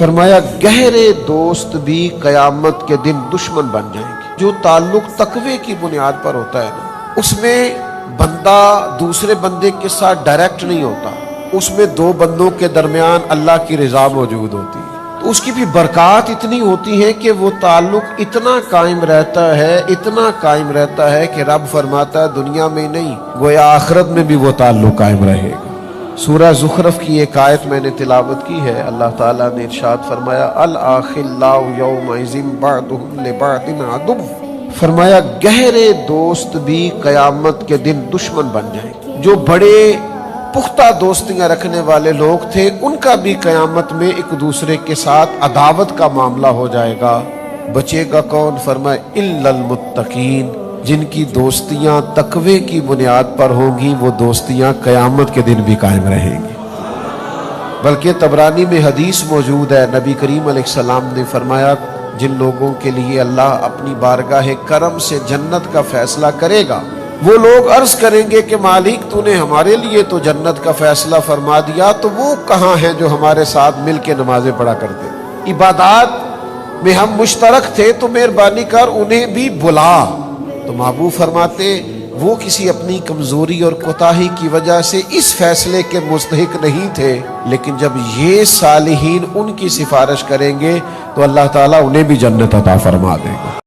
فرمایا گہرے دوست بھی قیامت کے دن دشمن بن جائیں گے۔ جو تعلق تقوی کی بنیاد پر ہوتا ہے نا، اس میں بندہ دوسرے بندے کے ساتھ ڈائریکٹ نہیں ہوتا، اس میں دو بندوں کے درمیان اللہ کی رضا موجود ہوتی ہے، تو اس کی بھی برکات اتنی ہوتی ہے کہ وہ تعلق اتنا قائم رہتا ہے، اتنا قائم رہتا ہے کہ رب فرماتا ہے دنیا میں نہیں گویا آخرت میں بھی وہ تعلق قائم رہے گا۔ سورہ زخرف کی ایک آیت میں نے تلاوت کی ہے، اللہ تعالیٰ نے ارشاد فرمایا الأخلاء یومئذ بعضهم لبعض عدو، فرمایا گہرے دوست بھی قیامت کے دن دشمن بن جائیں گے۔ جو بڑے پختہ دوستیاں رکھنے والے لوگ تھے ان کا بھی قیامت میں ایک دوسرے کے ساتھ عداوت کا معاملہ ہو جائے گا۔ بچے گا کون؟ فرمایا الا المتقین، جن کی دوستیاں تقوی کی بنیاد پر ہوں گی وہ دوستیاں قیامت کے دن بھی قائم رہیں گی۔ بلکہ طبرانی میں حدیث موجود ہے، نبی کریم علیہ السلام نے فرمایا جن لوگوں کے لیے اللہ اپنی بارگاہ کرم سے جنت کا فیصلہ کرے گا، وہ لوگ عرض کریں گے کہ مالک تو نے ہمارے لیے تو جنت کا فیصلہ فرما دیا، تو وہ کہاں ہیں جو ہمارے ساتھ مل کے نمازیں پڑھا کرتے؟ عبادات میں ہم مشترک تھے تو مہربانی کر انہیں بھی بلا۔ تو محبوب فرماتے وہ کسی اپنی کمزوری اور کوتاہی کی وجہ سے اس فیصلے کے مستحق نہیں تھے، لیکن جب یہ صالحین ان کی سفارش کریں گے تو اللہ تعالیٰ انہیں بھی جنت عطا فرما دے گا۔